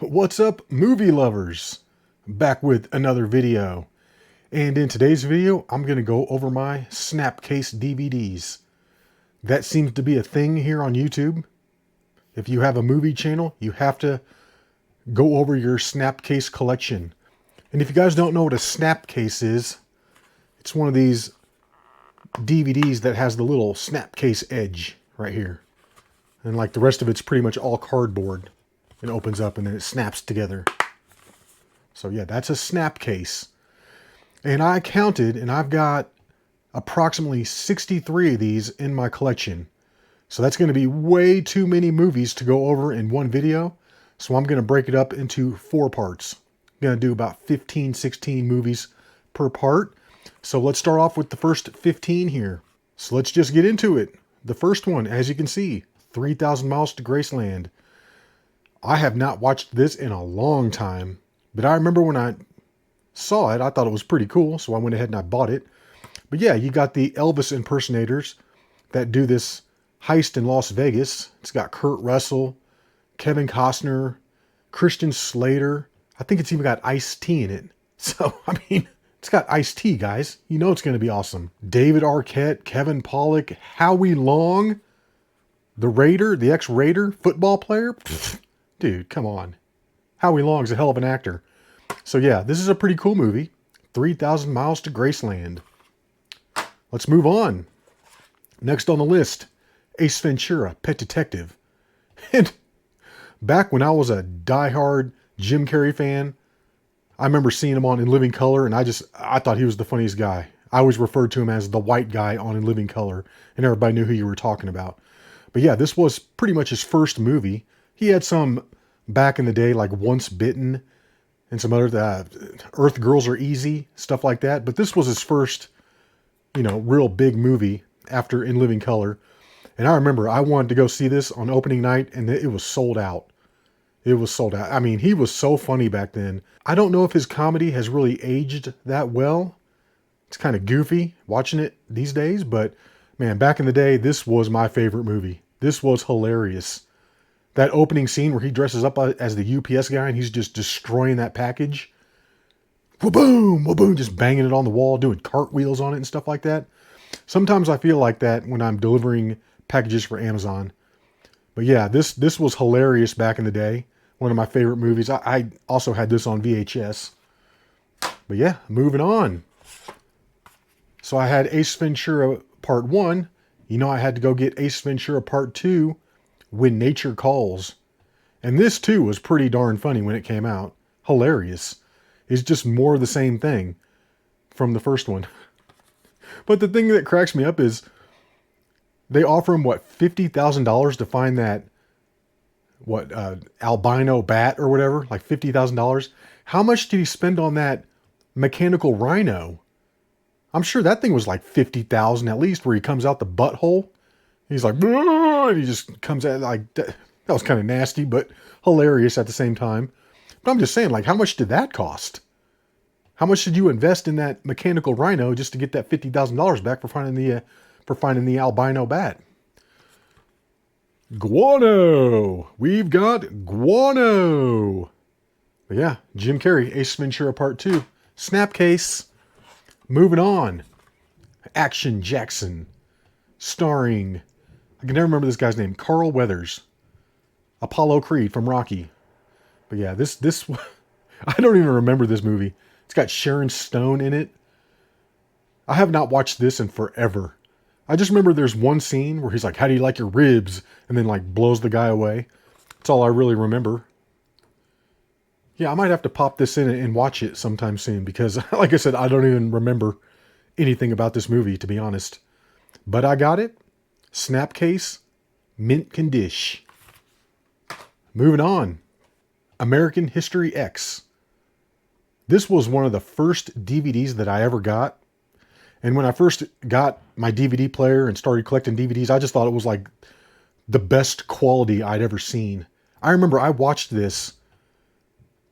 What's up, movie lovers? Back with another video. And in today's video, I'm going to go over my Snapcase DVDs. That seems to be a thing here on YouTube. If you have a movie channel, you have to go over your Snapcase collection. And if you guys don't know what a Snapcase is, it's one of these DVDs that has the little Snapcase edge right here. And like the rest of it's pretty much all cardboard. It opens up and then it snaps together. So yeah, that's a Snapcase. And I counted and I've got approximately 63 of these in my collection. So that's going to be way too many movies to go over in one video. So I'm going to break it up into 4 parts. I'm going to do about 15, 16 movies per part. So let's start off with the first 15 here. So let's just get into it. The first one, as you can see, 3,000 Miles to Graceland. I have not watched this in a long time, but I remember when I saw it, I thought it was pretty cool, so I went ahead and I bought it. But yeah, you got the Elvis impersonators that do this heist in Las Vegas. It's got Kurt Russell, Kevin Costner, Christian Slater. I think it's even got Ice-T in it. So, I mean, it's got Ice-T, guys. You know it's going to be awesome. David Arquette, Kevin Pollak, Howie Long, the Raider, the ex-Raider football player. Pfft. Dude, come on. Howie Long's a hell of an actor. So yeah, this is a pretty cool movie. 3,000 Miles to Graceland. Let's move on. Next on the list, Ace Ventura, Pet Detective. And back when I was a diehard Jim Carrey fan, I remember seeing him on In Living Color, and I thought he was the funniest guy. I always referred to him as the white guy on In Living Color, and everybody knew who you were talking about. But yeah, this was pretty much his first movie. He had some back in the day, like Once Bitten and some other, Earth Girls Are Easy, stuff like that. But this was his first, real big movie after In Living Color. And I remember I wanted to go see this on opening night, and it was sold out. It was sold out. I mean, he was so funny back then. I don't know if his comedy has really aged that well. It's kind of goofy watching it these days, but man, back in the day, this was my favorite movie. This was hilarious. That opening scene where he dresses up as the UPS guy and he's just destroying that package. Wa-boom, wa-boom, just banging it on the wall, doing cartwheels on it and stuff like that. Sometimes I feel like that when I'm delivering packages for Amazon. But yeah, this was hilarious back in the day. One of my favorite movies. I also had this on VHS. But yeah, moving on. So I had Ace Ventura Part 1. I had to go get Ace Ventura Part 2. When Nature Calls. And this too was pretty darn funny when it came out. Hilarious. It's just more of the same thing from the first one. But the thing that cracks me up is they offer him, $50,000 to find that, albino bat or whatever, like $50,000. How much did he spend on that mechanical rhino? I'm sure that thing was like $50,000 at least, where he comes out the butthole. He's like, and he just comes out like, that was kind of nasty, but hilarious at the same time. But I'm just saying, like, how much did that cost? How much did you invest in that mechanical rhino just to get that $50,000 back for finding the albino bat? Guano. We've got Guano. But yeah, Jim Carrey, Ace Ventura Part 2. Snapcase. Moving on. Action Jackson. Starring, I can never remember this guy's name, Carl Weathers. Apollo Creed from Rocky. But yeah, this I don't even remember this movie. It's got Sharon Stone in it. I have not watched this in forever. I just remember there's one scene where he's like, "How do you like your ribs?" And then like blows the guy away. That's all I really remember. Yeah, I might have to pop this in and watch it sometime soon because, like I said, I don't even remember anything about this movie, to be honest. But I got it. Snapcase. Mint condish. Moving on. American History X. This was one of the first DVDs that I ever got. And when I first got my DVD player and started collecting DVDs, I just thought it was like the best quality I'd ever seen. I remember I watched this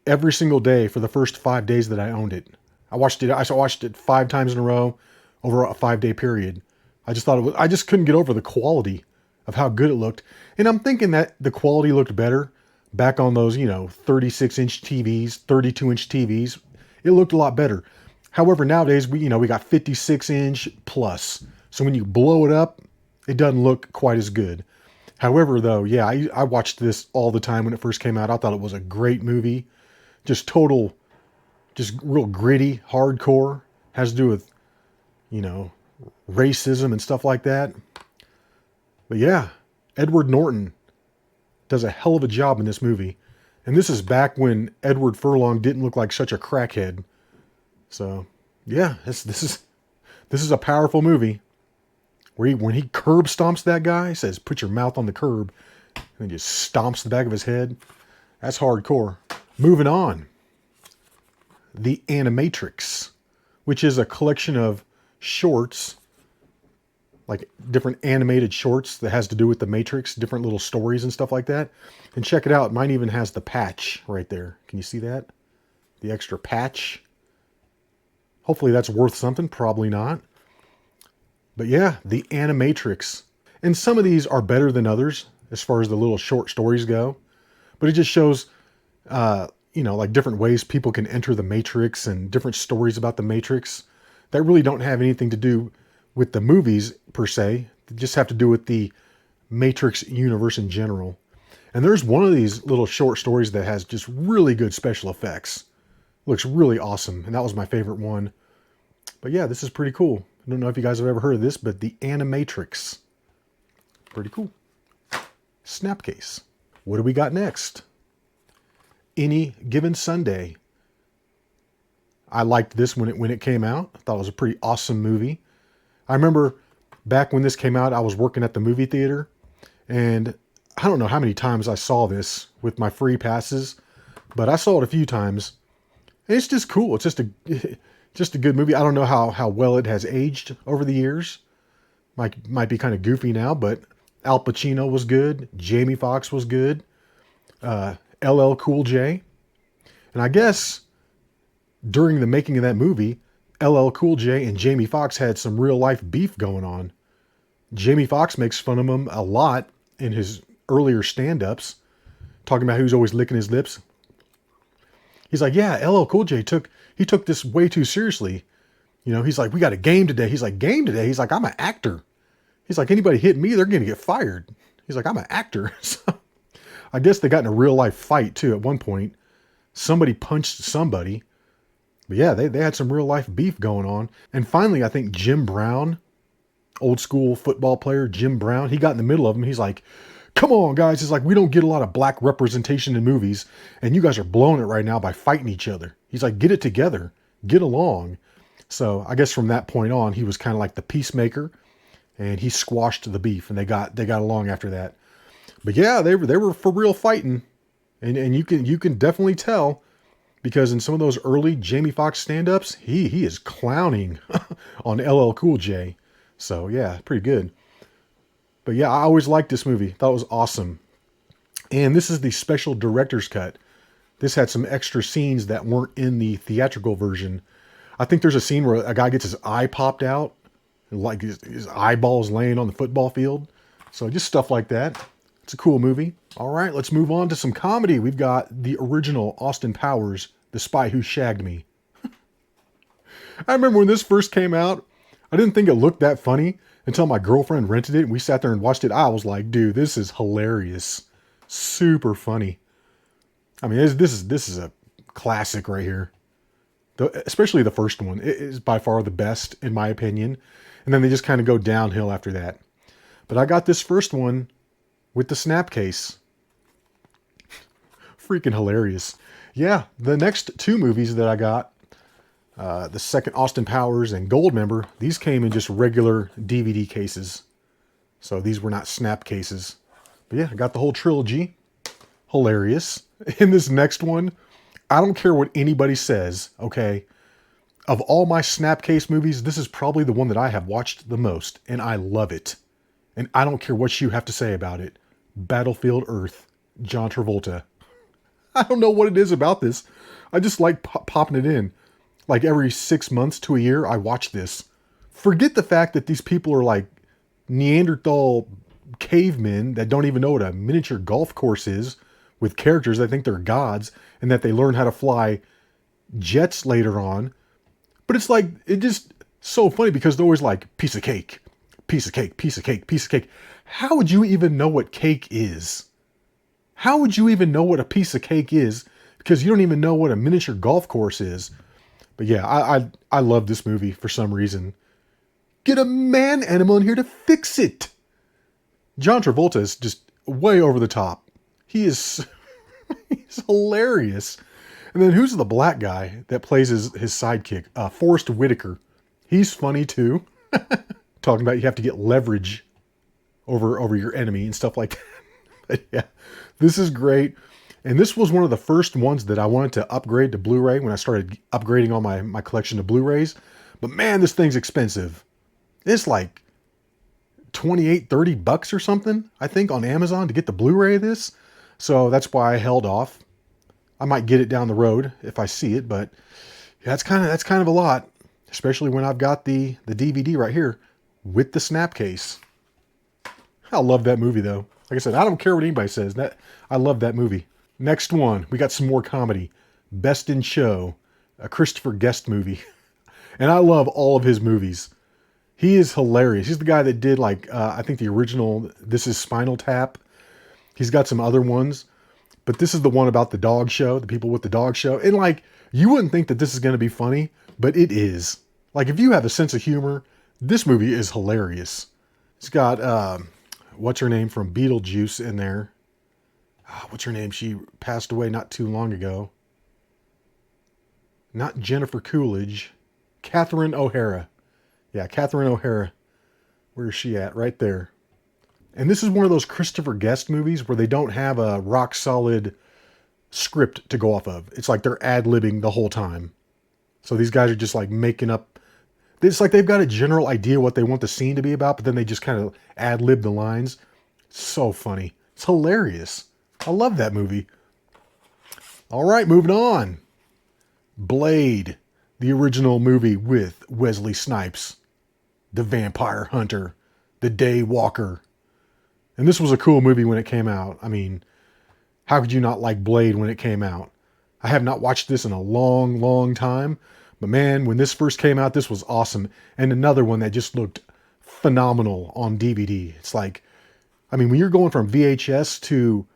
every single day for the first 5 days that I owned it. I watched it 5 times in a row over a 5-day period. I just couldn't get over the quality of how good it looked. And I'm thinking that the quality looked better back on those, 36-inch TVs, 32-inch TVs, it looked a lot better. However, nowadays we got 56-inch plus. So when you blow it up, it doesn't look quite as good. However, though, yeah, I watched this all the time when it first came out. I thought it was a great movie. Just real gritty, hardcore. Has to do with, racism and stuff like that. But yeah, Edward Norton does a hell of a job in this movie. And this is back when Edward Furlong didn't look like such a crackhead. So, yeah, this is a powerful movie. When he curb stomps that guy, says, "Put your mouth on the curb," and then just stomps the back of his head. That's hardcore. Moving on. The Animatrix, which is a collection of shorts, like different animated shorts that has to do with the Matrix, different little stories and stuff like that. And check it out. Mine even has the patch right there. Can you see that? The extra patch. Hopefully that's worth something. Probably not. But yeah, the Animatrix. And some of these are better than others as far as the little short stories go. But it just shows, like different ways people can enter the Matrix and different stories about the Matrix that really don't have anything to do with the movies per se. They just have to do with the Matrix universe in general. And there's one of these little short stories that has just really good special effects. Looks really awesome. And that was my favorite one. But yeah, this is pretty cool. I don't know if you guys have ever heard of this, but the Animatrix. Pretty cool. Snapcase. What do we got next? Any Given Sunday. I liked this when it came out. I thought it was a pretty awesome movie. I remember back when this came out, I was working at the movie theater, and I don't know how many times I saw this with my free passes, but I saw it a few times. And it's just cool. It's just a good movie. I don't know how well it has aged over the years. Might be kind of goofy now, but Al Pacino was good. Jamie Foxx was good. LL Cool J. And I guess during the making of that movie, LL Cool J and Jamie Foxx had some real life beef going on. Jamie Foxx makes fun of him a lot in his earlier stand-ups, talking about how he was always licking his lips. He's like, yeah, LL Cool J took this way too seriously. He's like, we got a game today. He's like, game today? He's like, I'm an actor. He's like, anybody hit me, they're going to get fired. He's like, I'm an actor. So I guess they got in a real life fight too at one point. Somebody punched somebody. But yeah, they had some real life beef going on. And finally, I think Jim Brown, old school football player Jim Brown, he got in the middle of them. He's like, come on, guys. He's like, we don't get a lot of black representation in movies, and you guys are blowing it right now by fighting each other. He's like, get it together. Get along. So I guess from that point on, he was kind of like the peacemaker, and he squashed the beef, and they got along after that. But yeah, they were for real fighting, and you can definitely tell, because in some of those early Jamie Foxx stand-ups, he is clowning on LL Cool J. So yeah, pretty good. But yeah, I always liked this movie. Thought it was awesome. And this is the special director's cut. This had some extra scenes that weren't in the theatrical version. I think there's a scene where a guy gets his eye popped out, like his eyeball's laying on the football field. So just stuff like that. It's a cool movie. All right, let's move on to some comedy. We've got the original Austin Powers, The Spy Who Shagged Me. I remember when this first came out, I didn't think it looked that funny until my girlfriend rented it and we sat there and watched it. I was like, dude, this is hilarious. Super funny. I mean, this is a classic right here. Especially the first one. It is by far the best, in my opinion. And then they just kind of go downhill after that. But I got this first one with the Snapcase. Freaking hilarious. Yeah, the next two movies that I got, the second Austin Powers and Goldmember, these came in just regular DVD cases. So these were not snap cases. But yeah, I got the whole trilogy. Hilarious. In this next one, I don't care what anybody says, okay? Of all my Snapcase movies, this is probably the one that I have watched the most, and I love it. And I don't care what you have to say about it. Battlefield Earth, John Travolta. I don't know what it is about this. I just like popping it in. Like every 6 months to a year, I watch this. Forget the fact that these people are like Neanderthal cavemen that don't even know what a miniature golf course is with characters that think they're gods and that they learn how to fly jets later on. But it's like, it just so funny because they're always like, piece of cake, piece of cake, piece of cake, piece of cake. How would you even know what cake is? How would you even know what a piece of cake is? Because you don't even know what a miniature golf course is. But yeah, I love this movie for some reason. Get a man animal in here to fix it. John Travolta is just way over the top. He is he's hilarious. And then who's the black guy that plays his sidekick? Forrest Whitaker. He's funny too. Talking about you have to get leverage over your enemy and stuff like that. But yeah, this is great. And this was one of the first ones that I wanted to upgrade to Blu-ray when I started upgrading all my collection of Blu-rays. But man, this thing's expensive. It's like 28, 30 bucks or something, I think, on Amazon to get the Blu-ray of this. So that's why I held off. I might get it down the road if I see it, but yeah, that's kind of a lot, especially when I've got the DVD right here with the snap case. I love that movie though. Like I said, I don't care what anybody says. I love that movie. Next one, we got some more comedy. Best in Show, a Christopher Guest movie. And I love all of his movies. He is hilarious. He's the guy that did like, I think the original, This Is Spinal Tap. He's got some other ones. But this is the one about the dog show, the people with the dog show. And like, you wouldn't think that this is going to be funny, but it is. Like, if you have a sense of humor, this movie is hilarious. It's got, what's her name from Beetlejuice in there. What's her name? She passed away not too long ago. Not Jennifer Coolidge. Catherine O'Hara. Yeah, Catherine O'Hara. Where is she at? Right there. And this is one of those Christopher Guest movies where they don't have a rock solid script to go off of. It's like they're ad-libbing the whole time. So these guys are just like making up. It's like they've got a general idea what they want the scene to be about, but then they just kind of ad-lib the lines. It's so funny. It's hilarious. I love that movie. All right, moving on. Blade, the original movie with Wesley Snipes, the vampire hunter, the day walker. And this was a cool movie when it came out. I mean, how could you not like Blade when it came out? I have not watched this in a long, long time. But man, when this first came out, this was awesome. And another one that just looked phenomenal on DVD. It's like, I mean, when you're going from VHS to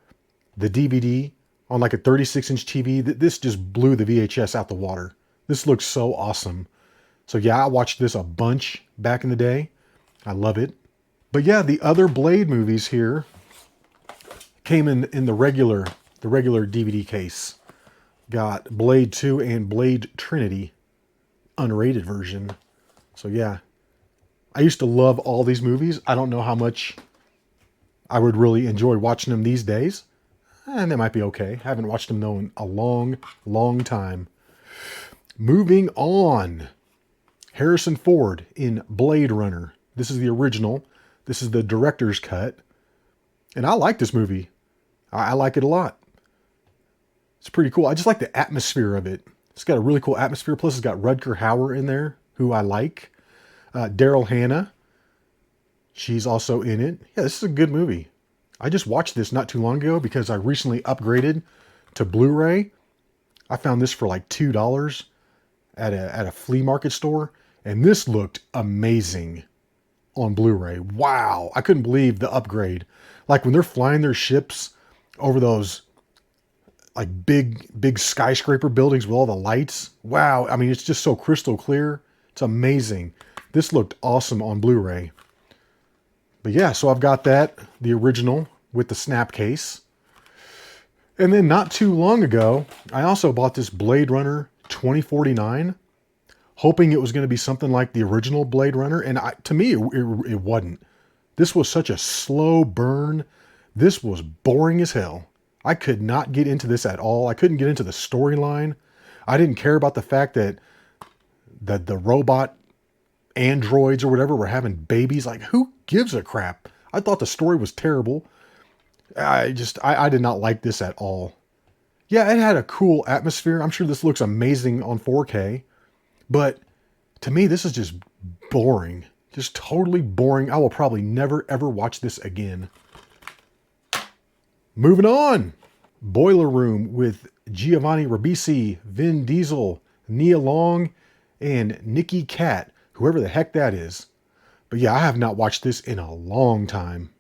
the DVD on like a 36-inch TV, this just blew the VHS out the water. This looks so awesome. So yeah, I watched this a bunch back in the day. I love it. But yeah, the other Blade movies here came in the regular DVD case. Got Blade 2 and Blade Trinity, unrated version. So yeah, I used to love all these movies. I don't know how much I would really enjoy watching them these days. And they might be okay. I haven't watched them though in a long, long time. Moving on. Harrison Ford in Blade Runner. This is the original. This is the director's cut. And I like this movie. I like it a lot. It's pretty cool. I just like the atmosphere of it. It's got a really cool atmosphere. Plus it's got Rutger Hauer in there, who I like. Daryl Hannah. She's also in it. Yeah, this is a good movie. I just watched this not too long ago because I recently upgraded to Blu-ray. I found this for like $2 at a flea market store. And this looked amazing on Blu-ray. Wow. I couldn't believe the upgrade. Like when they're flying their ships over those like big skyscraper buildings with all the lights. Wow. I mean, it's just so crystal clear. It's amazing. This looked awesome on Blu-ray. But yeah, so I've got that, the original with the snap case. And then not too long ago, I also bought this Blade Runner 2049, hoping it was going to be something like the original Blade Runner. And to me, it wasn't. This was such a slow burn. This was boring as hell. I could not get into this at all. I couldn't get into the storyline. I didn't care about the fact that the robot androids or whatever were having babies. Like, who gives a crap? I thought the story was terrible. I did not like this at all. Yeah, it had a cool atmosphere. I'm sure this looks amazing on 4K. But to me, this is just boring. Just totally boring. I will probably never, ever watch this again. Moving on. Boiler Room with Giovanni Ribisi, Vin Diesel, Nia Long, and Nikki Cat, whoever the heck that is. But yeah, I have not watched this in a long time.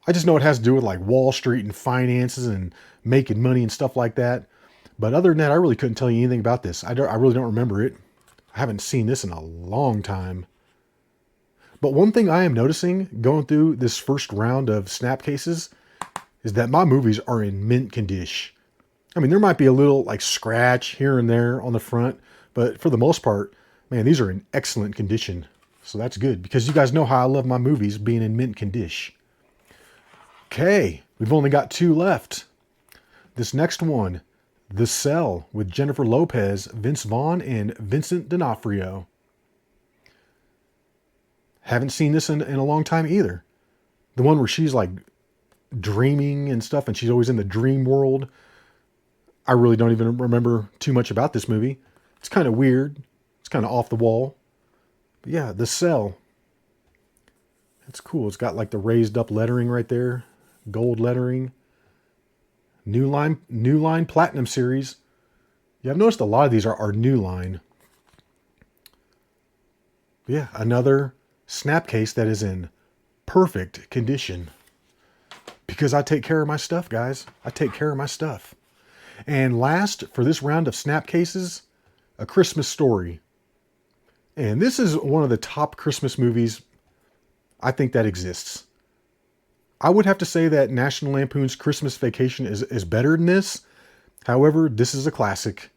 I just know it has to do with like Wall Street and finances and making money and stuff like that. But other than that, I really couldn't tell you anything about this. I really don't remember it. I haven't seen this in a long time. But one thing I am noticing going through this first round of snap cases is that my movies are in mint condition. I mean, there might be a little like scratch here and there on the front, but for the most part, man, these are in excellent condition. So that's good because you guys know how I love my movies being in mint condition. Okay, we've only got 2 left. This next one, The Cell with Jennifer Lopez, Vince Vaughn, and Vincent D'Onofrio. Haven't seen this in a long time either. The one where she's like dreaming and stuff and she's always in the dream world. I really don't even remember too much about this movie. It's kind of weird. It's kind of off the wall. But yeah, The Cell. That's cool. It's got like the raised up lettering right there. Gold lettering. New Line Platinum Series. Yeah, I've noticed a lot of these are New Line. But yeah, another snap case that is in perfect condition. Because I take care of my stuff, guys. I take care of my stuff. And last, for this round of snap cases, A Christmas Story. And this is one of the top Christmas movies I think that exists. I would have to say that National Lampoon's Christmas Vacation is better than this. However, this is a classic.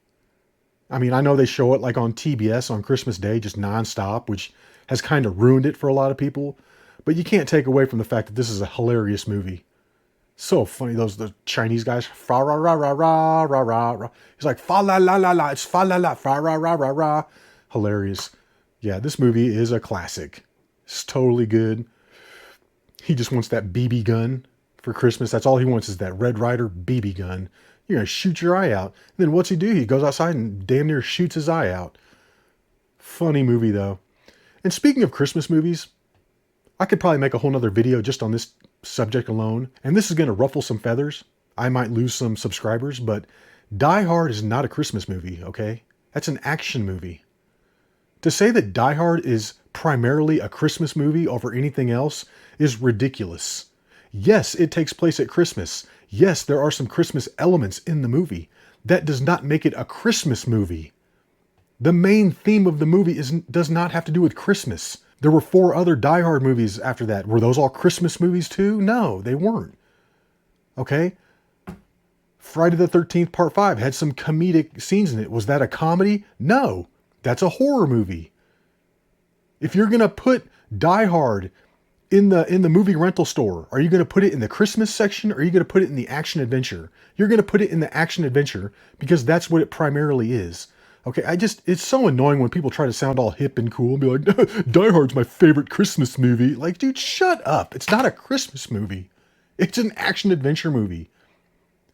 I mean, I know they show it like on TBS on Christmas Day, just nonstop, which has kind of ruined it for a lot of people. But you can't take away from the fact that this is a hilarious movie. So funny, the Chinese guys, fa ra ra ra ra ra ra ra. He's like fa la la la la, it's fa la la fa ra ra ra ra. Hilarious. Yeah, this movie is a classic. It's totally good. He just wants that BB gun for Christmas. That's all he wants is that Red Ryder BB gun. You're gonna shoot your eye out. And then what's he do? He goes outside and damn near shoots his eye out. Funny movie though. And speaking of Christmas movies, I could probably make a whole nother video just on this subject alone. And this is going to ruffle some feathers. I might lose some subscribers, but Die Hard is not a Christmas movie, okay? That's an action movie. To say that Die Hard is primarily a Christmas movie over anything else is ridiculous. Yes, it takes place at Christmas. Yes, there are some Christmas elements in the movie. That does not make it a Christmas movie. The main theme of the movie does not have to do with Christmas. There were 4 other Die Hard movies after that. Were those all Christmas movies too? No, they weren't. Okay? Friday the 13th Part 5 had some comedic scenes in it. Was that a comedy? No. That's a horror movie. If you're going to put Die Hard in the movie rental store, are you going to put it in the Christmas section or are you going to put it in the action adventure? You're going to put it in the action adventure because that's what it primarily is. Okay, it's so annoying when people try to sound all hip and cool and be like, Die Hard's my favorite Christmas movie. Like, dude, shut up. It's not a Christmas movie. It's an action adventure movie.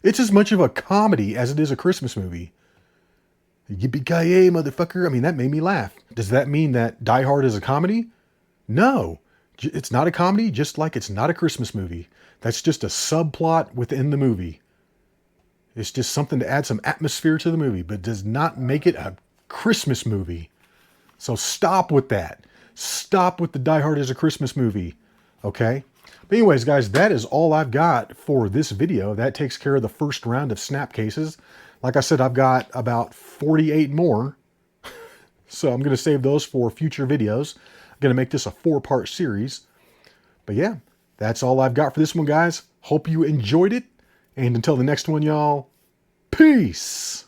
It's as much of a comedy as it is a Christmas movie. Yippee-ki-yay, motherfucker. I mean, that made me laugh. Does that mean that Die Hard is a comedy? No. It's not a comedy, just like it's not a Christmas movie. That's just a subplot within the movie. It's just something to add some atmosphere to the movie, but does not make it a Christmas movie. So stop with that. Stop with the Die Hard is a Christmas movie. Okay? But anyways, guys, that is all I've got for this video. That takes care of the first round of snap cases. Like I said, I've got about 48 more. So I'm going to save those for future videos. I'm going to make this a 4-part series. But yeah, that's all I've got for this one, guys. Hope you enjoyed it. And until the next one, y'all, peace!